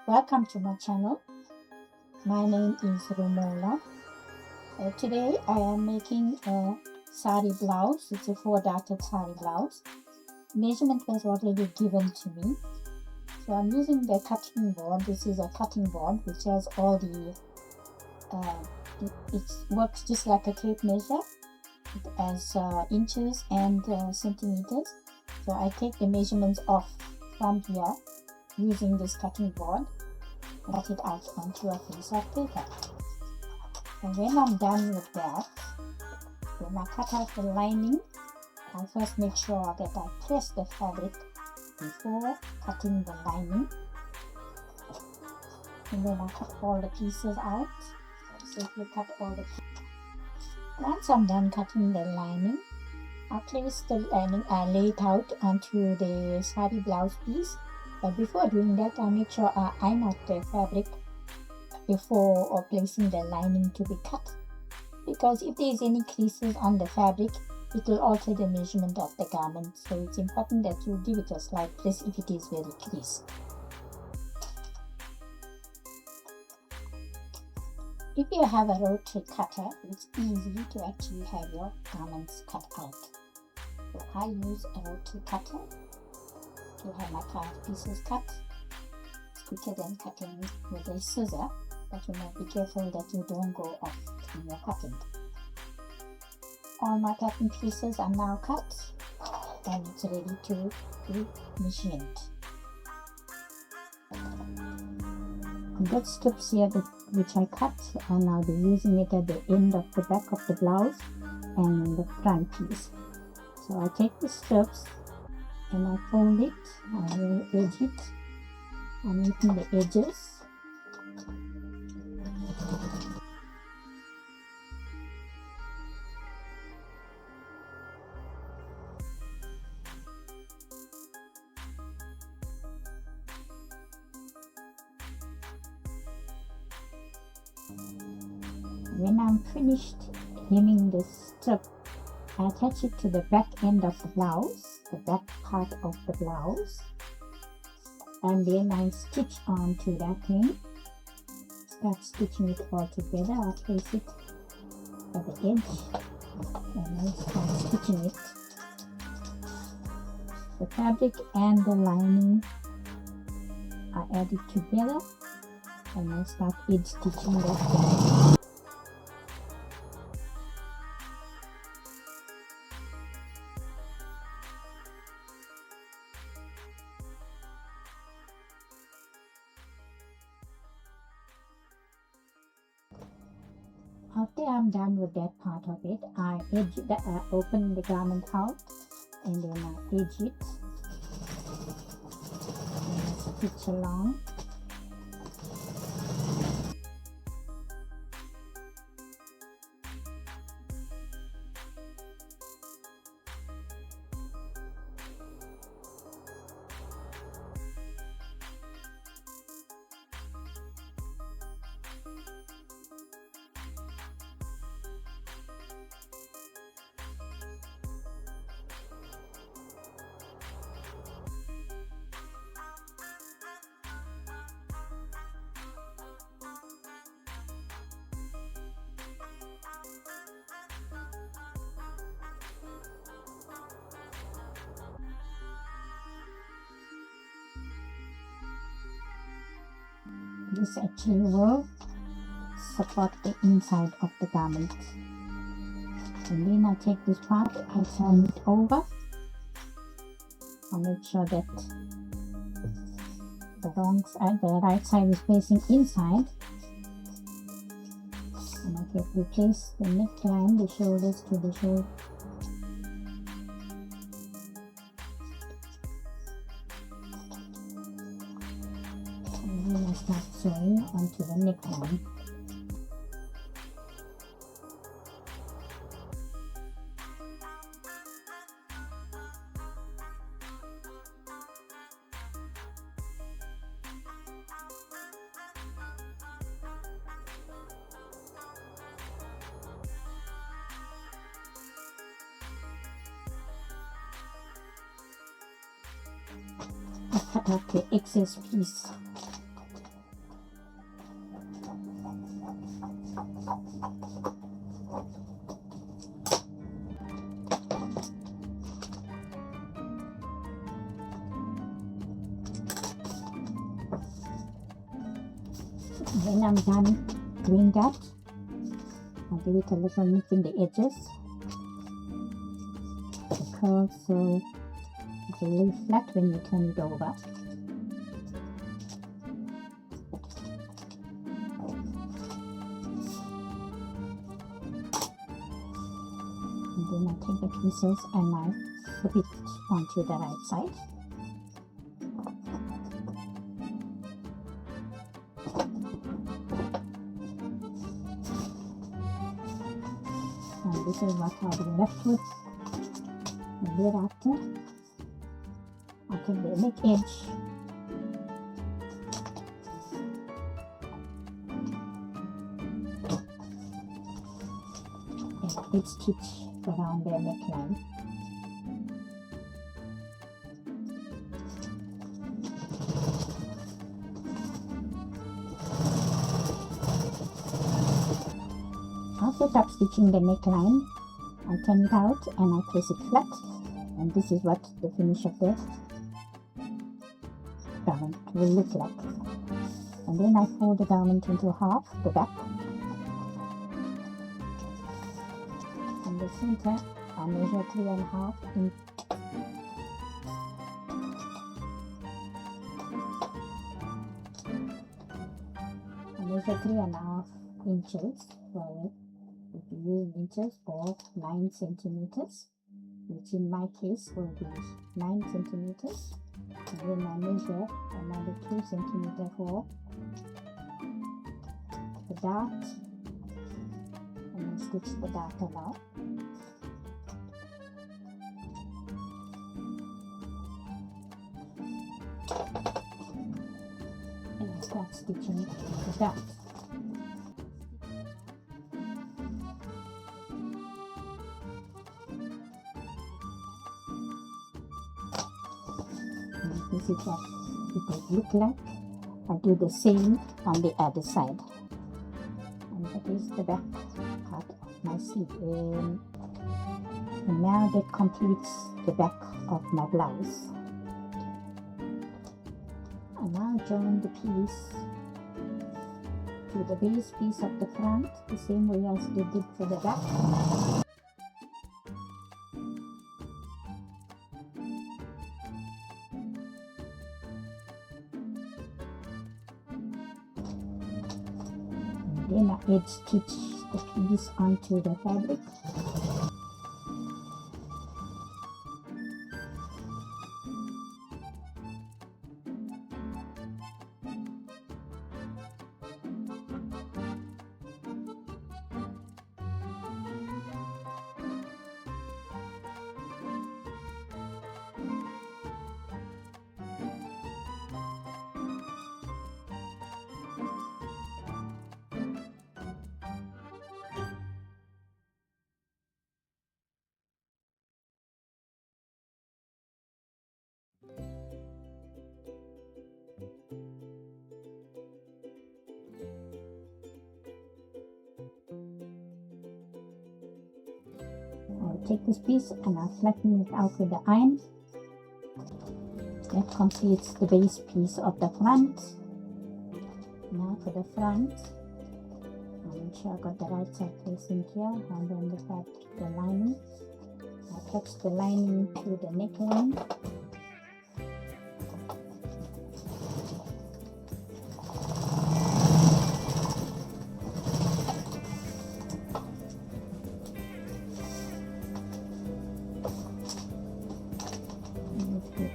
Welcome to my channel. My name is Romola. Today I am making a saree blouse. It's a 4-darted saree blouse. Measurement was already given to me. So I'm using the cutting board. This is a cutting board which has all the, it works just like a tape measure. It has inches and centimeters. So I take the measurements off from here using this cutting board. Cut it out onto a piece of paper. And when I'm done with that, when I cut out the lining, I first make sure that I press the fabric before cutting the lining. And then I cut all the pieces out. Safely cut all the pieces. Once I'm done cutting the lining, I place the lining, I lay it out onto the saree blouse piece. But before doing that, I make sure I iron out the fabric before placing the lining to be cut. Because if there is any creases on the fabric, it will alter the measurement of the garment. So it's important that you give it a slight press if it is very creased. If you have a rotary cutter, it's easy to actually have your garments cut out. So I use a rotary cutter to have my pieces cut. It's quicker than cutting with a scissor, but you must be careful that you don't go off in your cutting. All my cutting pieces are now cut and it's ready to be machined. The strips here which I cut, and I'll be using it at the end of the back of the blouse and the front piece. So I take the strips and I fold it, I will edge it, I'm making the edges. When I'm finished hemming the strip, I attach it to the back end of the blouse, the back part of the blouse, and then I stitch onto that end. Start stitching it all together. I'll place it at the edge and I start stitching it. The fabric and the lining are added together and I start edge stitching that. After I'm done with that part of it, I open the garment out and then I edge it and stitch along. This actually will support the inside of the garment. And then I take this part, I turn it over. I'll make sure that the right side is facing inside. And I carefully place the neckline, the shoulders to the shoulder. And then I start sewing onto the neckline. I cut out the excess piece When I'm done doing that, I'll give it a little nip in the edges, the curls, so it will lay flat when you turn it over. And then I take the pieces and I flip it onto the right side. And this is what I'll be left with. And thereafter, I take the neck edge and edge stitch around the neckline. After top stitching the neckline, I turn it out and I place it flat, and this is what the finish of the garment will look like. And then I fold the garment into half, the back. And the center, I measure 3.5 inch. I measure 3.5 inches for it. If you use inches or 9 centimeters, which in my case will be 9 centimeters. And then I measure another 2 centimeters for the dart, and then stitch the dart about. And I start stitching the dart. This is what it will look like. I do the same on the other side. And that is the back part of my sleeve. And now that completes the back of my blouse. I now join the piece to the base piece of the front, the same way as we did for the back. Then I edge stitch the piece onto the fabric. I'll take this piece and I'll flatten it out with the iron. That completes the base piece of the front. Now for the front, I'll make sure I got the right side facing here, and then the fabric, the lining. I attach the lining to the neckline.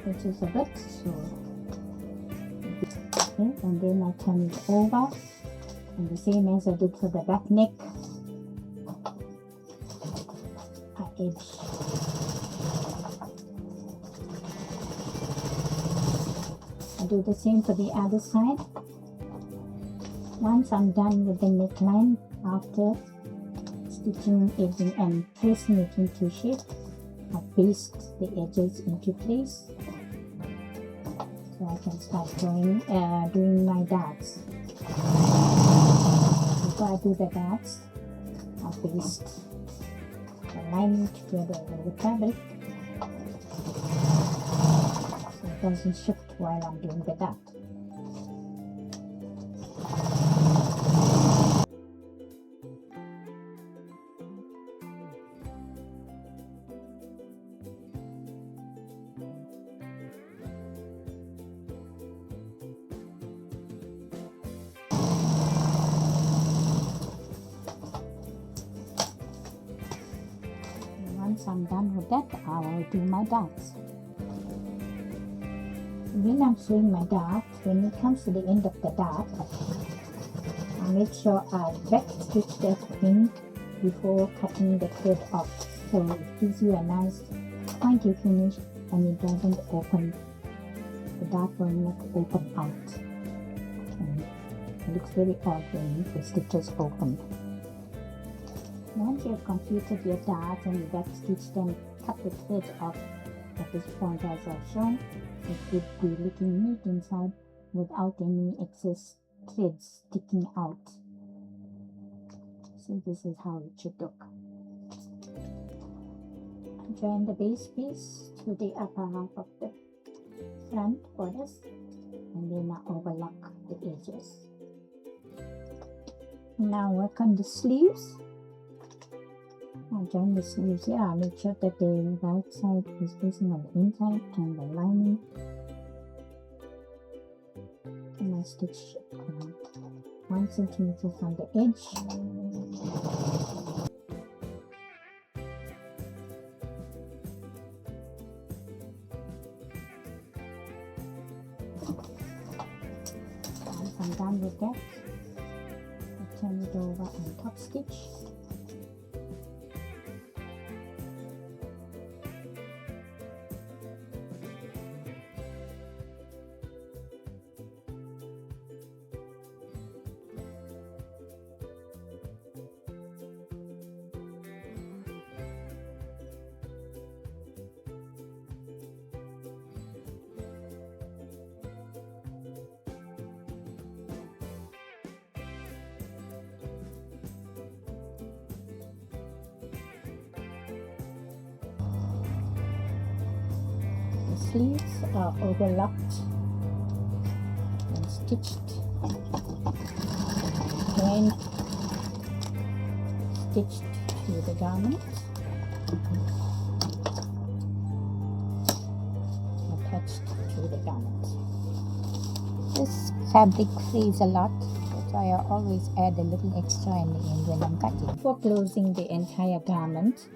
Edges a bit, so okay, and then I turn it over, and the same as I did for the back neck, I edge. I do the same for the other side. Once I'm done with the neckline, after stitching, edging and pressing it into shape, I paste the edges into place, so I can start doing my darts. Before I do the darts, I'll paste the lining together with the fabric, so it doesn't shift while I'm doing the dart. that, I'll do my darts. When I'm showing my dart, when it comes to the end of the dart, I make sure I back stitch that in before cutting the thread off, so it gives you a nice pointy finish and it doesn't open. The dart will not open out. And it looks very odd when the stitches open. Once you have completed your darts and you back stitch them, cut the threads off at this point as I've shown. It would be looking neat inside without any excess threads sticking out. So this is how it should look. Join the base piece to the upper half of the front bodice and then overlock the edges. Now work on the sleeves. I'll join the sleeves here. I'll make sure that the right side is facing on the inside and the lining. And I stitch 1 centimeter from the edge. Once I'm done with that, I turn it over and top stitch. Sleeves are overlocked and stitched, then stitched to the garment, attached to the garment. This fabric frays a lot, that's why I always add a little extra in the end when I'm cutting. Before closing the entire garment,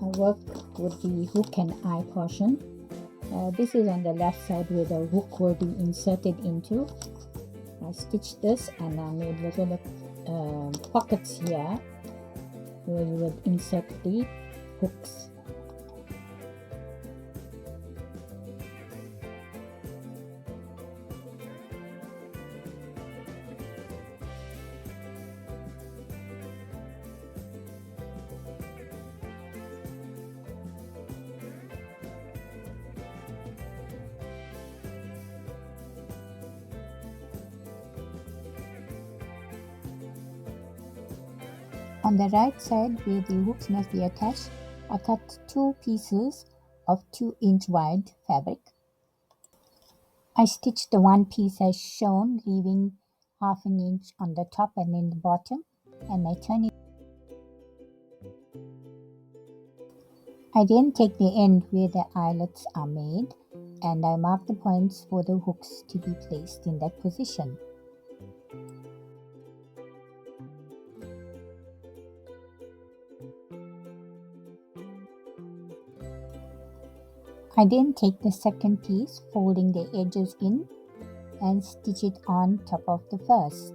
I work with the hook and eye portion. This is on the left side where the hook will be inserted into. I stitched this and I made little pockets here where you would insert the hooks. On the right side where the hooks must be attached, I cut 2 pieces of 2-inch wide fabric. I stitched the one piece as shown, leaving 1/2 inch on the top and in the bottom, and I turn it. I then take the end where the eyelets are made and I mark the points for the hooks to be placed in that position. I then take the second piece, folding the edges in and stitch it on top of the first.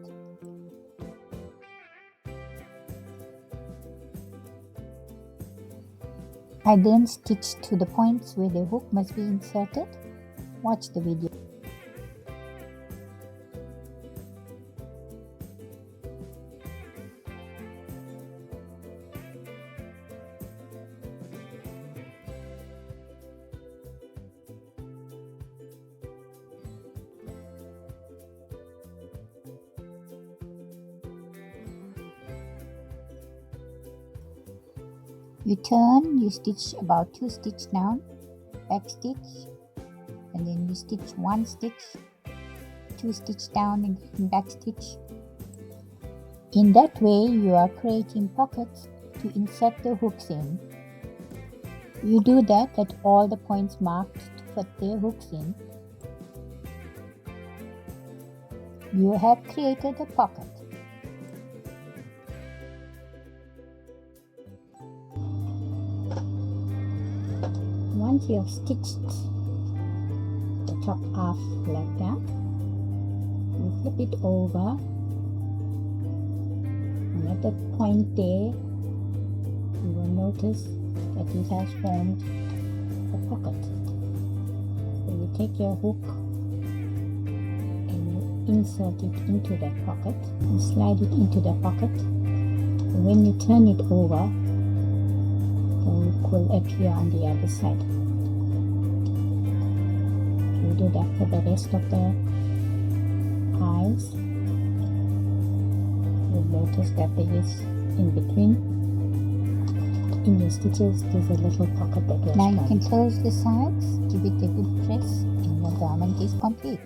I then stitch to the points where the hook must be inserted. Watch the video. You turn, you stitch about 2 stitches down, back stitch, and then you stitch 1 stitch, 2 stitches down and back stitch. In that way you are creating pockets to insert the hooks in. You do that at all the points marked to put the hooks in. You have created a pocket. Once you have stitched the top half like that, you flip it over, and at that point there, you will notice that it has formed a pocket. So you take your hook and you insert it into that pocket and slide it into the pocket. And when you turn it over, the hook will appear on the other side. You do that for the rest of the eyes. You'll notice that there is in between, in your stitches, there's a little pocket that was. Now you can close the sides, give it a good press, and your garment is complete.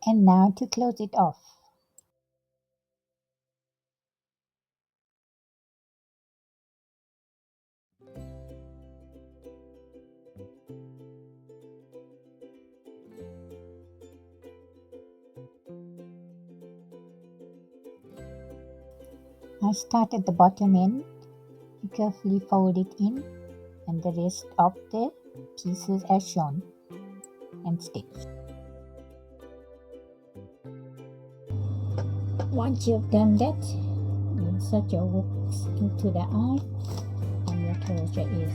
And now to close it off. Now start at the bottom end, you carefully fold it in and the rest of the pieces as shown and stitch. Once you've done that, you insert your hooks into the eye and your closure is